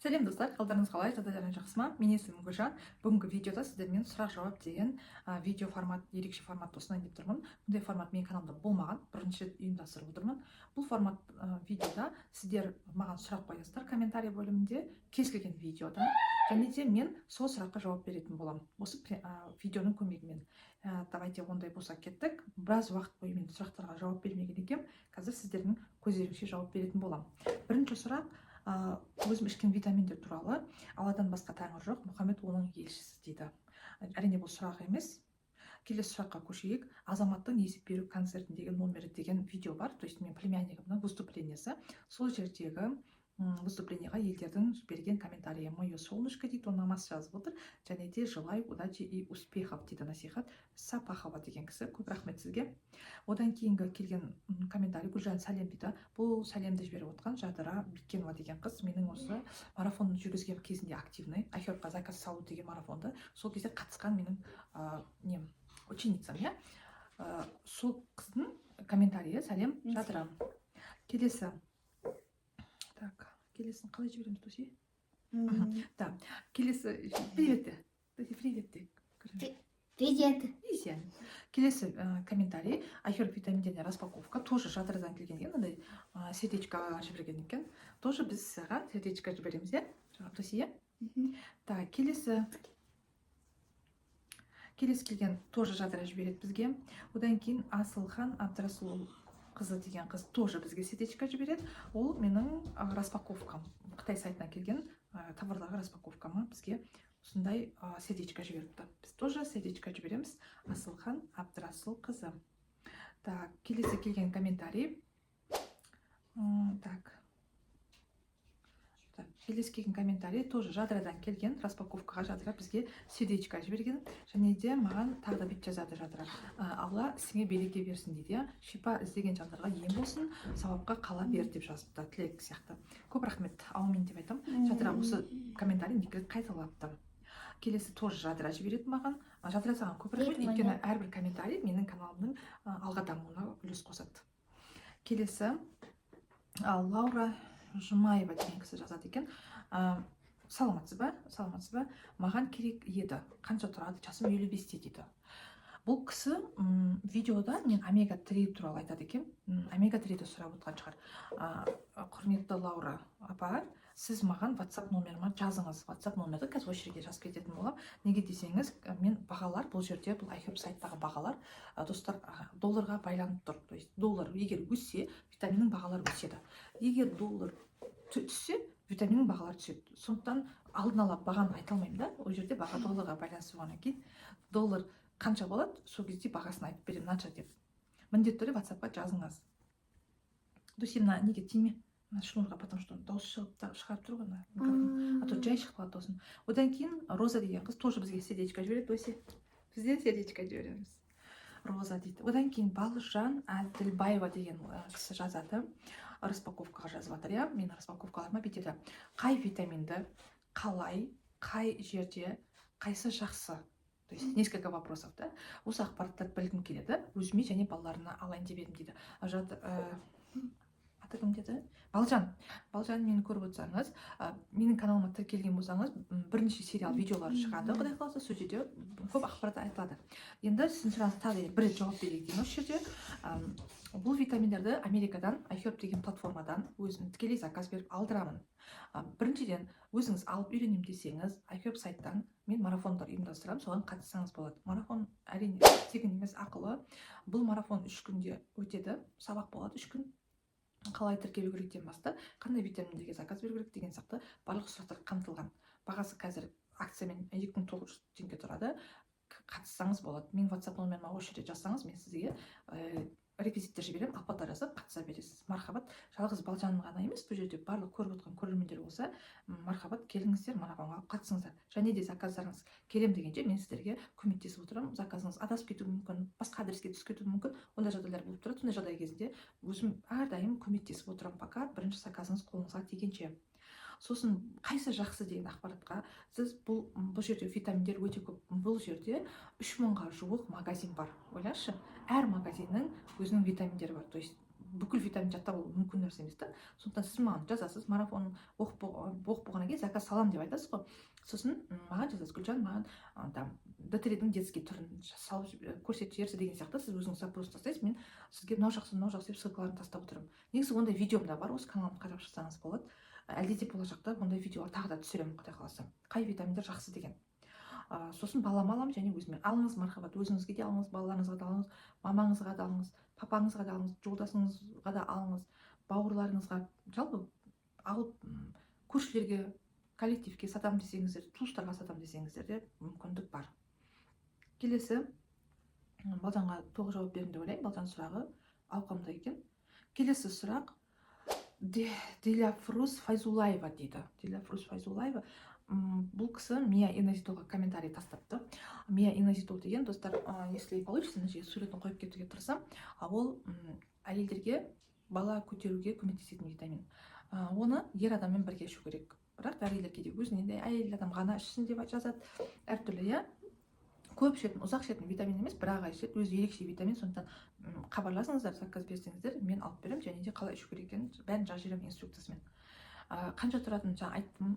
Сәлем достар, қалдарыңыз қалай? Жағдайларыңыз жақсы ма? Мен есімім Гүлжан. Бүгінгі видеода сіздермен сұрақ-жауап деген видео формат, ерекше форматты ұсынайын деп тұрмын. Бұндай формат менің каналымда болмаған, бірінші рет ұйымдастырып отырмын. Бұл формат видеода сіздер маған сұрақ қоясыздар комментарий бөлімінде, кез келген видеода, және де мен сол сұраққа жауап беретін боламын. Осы видеоның көмегімен. Давайте ондай болса кеттік. Біраз уақыт бойы мен сұрақтарға жауап бермеген екенмін. Қазір сіздердің көздеріңізше жауап беретін боламын. Бірінші сұрақ өзім ішкен витаминдер туралы. Алладан басқа тәңір жоқ, Мұхаммед оның елшісі дейді. Әрине бұл сұрақ емес. Келесі сұраққа көшейік. Азаматтың есеп беру концертіндегі номері деген видео бар. То есть мен племяннигімнің выступлениясы. Сол жердегі выступленияға елдердің берген комментарийі. Мое солнышко дейді, ол намаз жазып отыр. Және де желаю удачи и успехов дейді насихат. Сапахова деген кісі. Көп рахмет сізге. Одан кейінгі келген комментарий Гүлжан сәлем дейді. Бұл сәлемді жіберіп отқан Жадыра Бекенова деген қыз. Менің осы марафонды жүргізген кезінде активный. Айхербқа заказ салу деген марафонды. Сол кезде қатысқан менің ученицам, иә. Сол қыздың комментарийі сәлем Жадыра. Келесі. Так, келесін қалай жібереміз, Тоси? Да, келесі привет. Тоси, привет. Привет. Келесі комментарий. Айхерб витаминдеріне распаковка. Тоже Жадырадан келген екен, сердечко жіберген екен. Тоже біз саған сердечко жібереміз, иә? Тоси, иә? Так, келесі келген тоже Жадыра жібереді бізге. Одан кейін Асылхан Абдрасул қызы деген қыз тоже бізге сердечко жібереді. Ол менің распаковкам. Қытай сайтынан келген товарларға распаковкама бізге осындай сердечко жіберіпті. Біз тоже сердечко жібереміз. Асылхан Абдрасул қызы. Так, келесі келген комментарий. Так. Келесі келген комментарий тоже Жадырадан келген. Распаковкаға Жадыра бізге сердечко жіберген. Және де маған тағы да бүйтіп жазады Жадыра. Алла сіңе береке берсін дейді. Шипа іздеген жандарға ем болсын, сауапқа қала бер деп жазыпты, тілек сияқты. Көп рахмет, аумин деп айтам. Жадыра осы комментарий екі рет қайталапты. Келесі тоже Жадыра жібереді маған. Жадыра саған көп рахмет, өйткені әрбір комментарий менің каналымның алға дамуына үлес қосады. Келесі Лаура Жұмаева деген кісі жазады екен. Саламатсыз ба? Маған керек еді. Қанша тұрады? Жасым 55-те дейді. Бұл кісі видеода мен омега-3 туралы айтады екен. Омега-3-ді сұрап отқан шығар. Құрметті Лаура апа, сіз маған WhatsApp номеріма жазыңыз. WhatsApp номерді қазір осы жерге жазып кететін болам. Неге десеңіз, мен бағалар бұл жерде, бұл Айхерб сайттағы бағалар, достар, долларға байланып тұр. То есть доллар егер өссе, витаминнің бағалары өседі. Егер доллар түссе, витаминнің бағалары түседі. Сондықтан алдын ала бағаны айта алмаймын да. Ол жерде баға долларға байланысты болғаннан кейін доллар қанша болады, сол кезде бағасын айтып беремін, мынанша деп. Міндетті түрде WhatsApp-қа жазыңыз. Досина неге тиме? Шнурға, потому что дауыс шығарып тұр ғой, а то жай шығып қалады дауысын. Одан кейін Роза деген қыз тоже бізге сердечко жібереді. Досе, бізде сердечко жібереміз. Роза дейді. Одан кейін Балжан Әділбаева деген кісі жазады. Распаковкаға жазып жатыр, иә? Мен распаковкаларыма бүйтеді. Қай витаминді, қалай, қай жерде, қайсы жақсы? То есть несколько вопросов, да? Осы ақпараттарды білгім келеді. Өзіме және балаларына алайын деп едім дейді. Аты кім деді? Балжан, мені көріп отырсаңыз, менің каналыма тіркелген болсаңыз, бірнеше сериал видеолары шығады, құдай қаласа, сол жерде көп ақпарат айтылады. Енді сіздің сұрағыңызға тағы бір жауап берейік деймін осы жерде. Бұл витаминдерді Америкадан, Айхерб деген платформадан өзім тікелей заказ беріп алдырамын. Біріншіден, өзіңіз алып үйренем десеңіз, Айхерб сайттан мен марафондар ұйымдастырамын, соған қатыссаңыз болады. Марафон әрине тегін емес, ақылы. Бұл марафон 3 күнде өтеді, сабақ болады 3 күн. Қалай тіркелу керектен басты, қандай витаминдерге заказ беру керек деген сияқты барлық сұрақтар қамтылған. Бағасы қазір акциямен 2900 теңге тұрады. Қатыссаңыз болады. Мен WhatsApp номеріме осы жерде жазсаңыз, мен сізге реквизиттер жіберемін, алпата жазып қатыса бересіз. Мархабат, жалғыз Балжанның ғана емес, бұл жерде барлық көріп отқан көрермендер болса, мархабат, келіңіздер, марафонға қатысыңыздар. Және де заказдарыңыз келем дегенде мен сіздерге көмектесіп отырамын. Заказыңыз адасып кетуі мүмкін, басқа адреске түсіп кетуі мүмкін. Ондай жағдайлар болып тұрады. Сондай жағдай кезінде өзім әрдайым көмектесіп отырамын, пока бірінші заказыңыз қолыңызға тигенше. Сосын қайсы жақсы деген ақпаратқа сіз бұл жерде витаминдер өте көп. Бұл жерде 3000-ға жуық магазин бар. Ойлашы, әр магазиннің өзінің витаминдері бар. То есть бүкіл витамин жаттап алу мүмкін нәрсе емес та. Сондықтан сіз маған жазасыз, марафон оқып болғаннан кейін заказ саламын деп айтасыз ғой. Сосын маған жазасыз, Гүлжан, маған там Д3-дің детский түрін салып көрсетіп жіберші деген сияқты сіз өзіңіз запрос тастайсыз, мен сізге мынау жақсы деп ссылкаларын тастап отырамын. Негізі ондай видеом да бар, осы каналымды қарап шықсаңыз болады. Әлде де болашақта ондай видеолар тағы да түсіремін, құдай қаласа. Қай витаминдер жақсы деген. Сосын балама аламын және өзіме. Алыңыз, мархабат, өзіңізге де алыңыз, балаларыңызға да алыңыз, мамаңызға да алыңыз, папаңызға да алыңыз, жолдасыңызға да алыңыз, бауырларыңызға, жалпы алып көршілерге, коллективке сатамын десеңіздер, туыстарға сатамын десеңіздер де мүмкіндік бар. Келесі, Балжанға толық жауап бердім деп ойлаймын. Балжан сұрағы ауқымды екен. Келесі сұрақ Диляфрус Файзулаева дейді. Диляфрус Файзулаева. Бұл кісі Мия Иназитолға комментарий тастапты. Мия Иназитол деген, достар, если получится, суретін қойып кетуге тырысам, ол әйелдерге бала көтеруге көмектесетін витамин. Оны ер адаммен бірге ішу керек. Бірақ дәрігерлер кейде өзіне де әйел адам ғана ішсін деп жазады. Әртүрлі, көп ішетін, ұзақ ішетін витамин емес, бірақ ішетін өзі ерекше витамин. Сондықтан хабарласыңыздар, заказ берсеңіздер, мен алып беремін, және де қалай ішу керек екенін бәрін жазып жіберемін инструкциясымен. Қанша тұратынын жаңа айттым.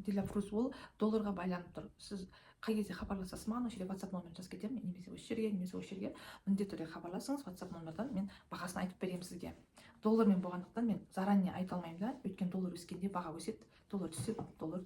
Диляфрус ол долларға байланып тұр. Сіз қай кезде хабарласасыз маған, осы жерде WhatsApp номерін жазып кетемін, немесе осы жерге міндетті түрде хабарласыңыз, WhatsApp номердан мен бағасын айтып беремін сізге. Доллармен болғандықтан мен заранее айта алмаймын да, өйткені доллар өскенде баға өседі, доллар түседі, доллар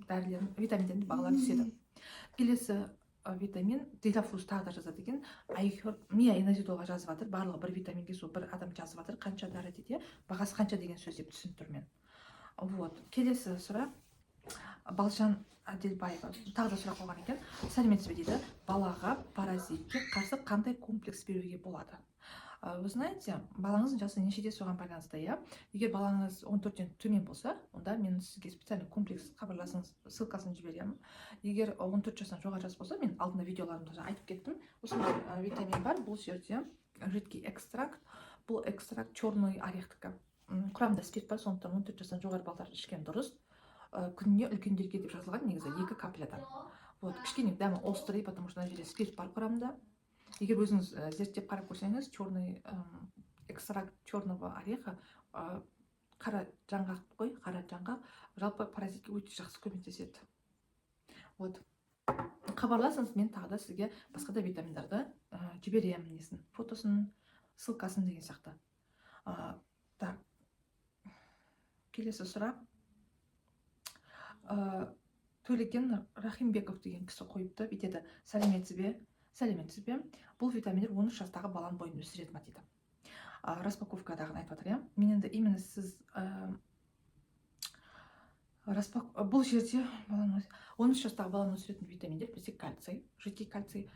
дәрілердің, витаминдердің бағалары түседі. Келесі витамин Диляфрус тағы да жазады екен. Мия Иназитолға жазып жатыр, барлығы бір витаминге сол бір адам жазып жатыр, қанша дәрі дейді, бағасы қанша деген сөз деп түсініп тұр мен. Келесі сұрақ Балжан Әделбаева тағы да сұрақ қойған екен. Сәлеметсіз бе дейді, балаға паразитке қарсы қандай комплекс беруге болады? Вы знаете, балаңыздың жасы нешеде соған байланысты, егер балаңыз 14-тен төмен болса, онда мен сізге специальный комплекс хабарласыңыз, ссылкасын жіберемін. Егер 14 жастан жоғары жас болса, мен алдында видеоларымда айтып кеттім. Осындай витамин бар, бұл жерде жидкий экстракт, бұл экстракт черный орехтікі. Құрамында спирт бар, сондықтан 14 жастан жоғары балдар ішкен дұрыс. Күніне үлкендерге деп жазылған, негізі 2 каплядан. Кішкене дәмі острый, потому что жерде спирт бар құрамында. Егер өзіңіз зерттеп қарап көрсеңіз, черный экстракт черного ореха қара жаңғақ жалпы паразитке өте жақсы көмектеседі. Хабарласыңыз, мен тағы да сізге басқа да витаминдарды жіберемін, фотосын, ссылкасын деген сияқты. Келесі сұрақ Төлеген Рахимбеков деген кісі қойыпты, бүйтеді: сәлеметсіз бе? Бұл витаминдер 13 жастағы баланың бойын өсіреді ма дейді. Распаковкадағын айтып жатыр, мен енді именно сіз бұл жерде 13 жастағы баланы өсіретін витаминдер бізде кальций, жидкий кальций.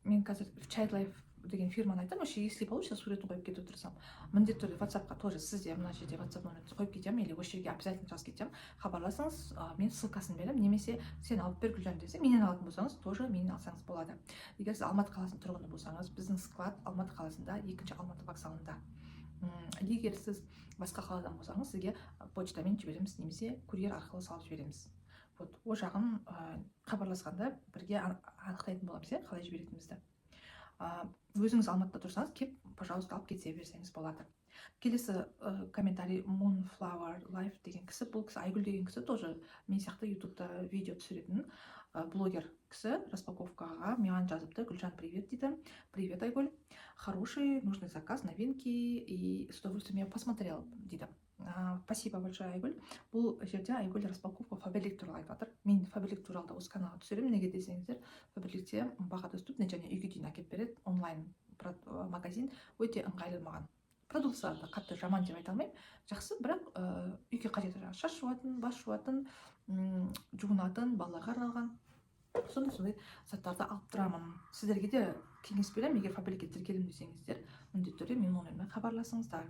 Мен қазір в Childlife деген фирманы айтамын, если получится, суретін қойып кетіп отырсам, міндетті түрде WhatsApp-қа тоже сізде мына жерде WhatsApp номерді қойып кетемін, или осы жерге обязательно жазып кетемін. Хабарласаңыз, мен ссылкасын беремін, немесе сен алып бер Гүлжан десе, менен алатын болсаңыз, тоже менен алсаңыз болады. Егер сіз Алматы қаласының тұрғыны болсаңыз, біздің склад Алматы қаласында, 2-ші Алматы вокзалында. Егер сіз басқа қаладан болсаңыз, сізге почтамен жібереміз, немесе курьер арқылы салып жібереміз. О жағын хабарласқанда бірге анықтайтын боламыз, қалай жіберетінімізді. Өзіңіз Алматыда тұрсаңыз, кеп, пожалуйста, алып кете берсеңіз болады. Келесі комментарий Moonflower Life деген кісі, бұл кісі Айгүл деген кісі, тоже мен сияқты ютубта видео түсіретін блогер кісі, распаковкаға маған жазыпты: Гүлжан, привет дейді. Привет, Айгүл. Хороший, нужный заказ, новинки, и с удовольствием я посмотрел дейді. Спасибо большое, Айгүл. Бұл жерде Айгүл распаковка Faberlic туралы айтып жатыр. Мен Faberlic туралы да осы каналға түсіремін. Неге десеңіздер, Faberlicте баға доступный және үйге дейін әкеліп береді. Онлайн магазин өте ыңғайлы маған. Продукциясы қатты жаман деп айта алмаймын. Жақсы, бірақ үйге қажетті шаш жуатын, бас жуатын, жуынатын, балаларға арналған сондай заттарды алып тұрамын. Сіздерге де кеңес беремін, егер Faberlicке тіркелем десеңіздер, міндетті түрде менің номеріме хабарласыңыздар.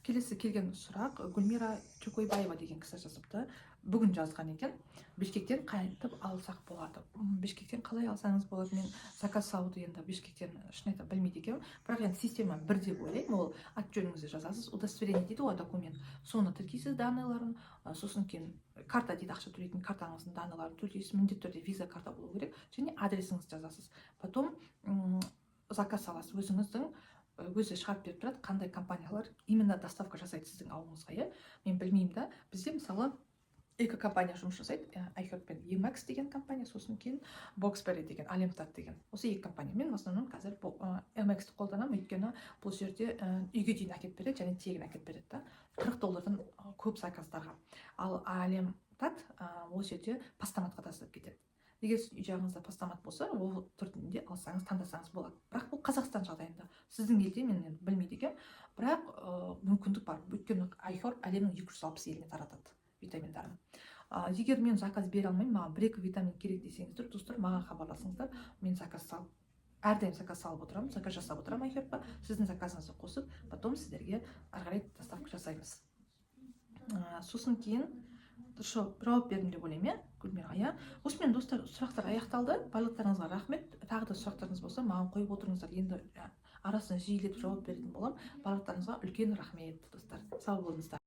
Келесі келген сұрақ Гүлмира Чөкойбаева деген кісі жазыпты. Бүгін жазған екен: Бишкектен қайтып алсақ болады. Бишкектен қалай алсаңыз болады? Мен заказ салуды енді Бишкектен шын айтып білмейді екенмін. Бірақ енді система бір деп ойлаймын. Ол ат жөніңізді жазасыз, удостоверение дейді ғой, документ. Соны тіркейсіз даныларын, сосын кейін карта дейді, ақша төлейтін картаңыздың даныларын төлейсіз. Міндетті түрде виза карта болу керек, және адресіңізді жазасыз. Потом заказ саласыз, өзіңіздің өзі шығарып беріп тұрады, қандай компаниялар именно доставка жасайды сіздің ауылыңызға. Иә, мен білмеймін да. Бізде мысалы екі компания жұмыс жасайды, iHerb пен Emax деген компания, сосын кейін Boxberry деген, Alemtat деген. Осы екі компания. Мен в основном қазір Emax'ті қолданамын, өйткені бұл жерде үйге дейін әкеліп береді және тегін әкеліп береді да, $40 көп заказдарға. Ал Alemtat ол жерде постаматқа тастап кетеді. Егер үй жағыңызда постамат болса, ол түрінде алсаңыз, таңдасаңыз болады. Бірақ бұл Қазақстан жағдайында. Сіздің елде мен білмейді екенмін, бірақ мүмкіндік бар. Өйткені iHerb әлемнің 260 еліне таратады витаминдарын. Егер мен заказ бере алмаймын, маған 1-2 витамин керек десеңіздер, достар, маған хабарласыңыздар. Мен заказ салып, әрдайым заказ салып отырамын, заказ жасап отырамын iHerb'қа. Сіздің заказыңызды қосып, потом сіздерге ары қарай доставка жасаймыз. Сосын кейін жауап бердім деп ойлаймын, иә, Гүлмираға, иә. Осымен достар, сұрақтар аяқталды. Барлықтарыңызға рахмет. Тағы да сұрақтарыңыз болса, маған қойып отырыңыздар. Енді арасында жиілеп жауап беретін боламын. Барлықтарыңызға үлкен рахмет, достар. Сау болыңыздар.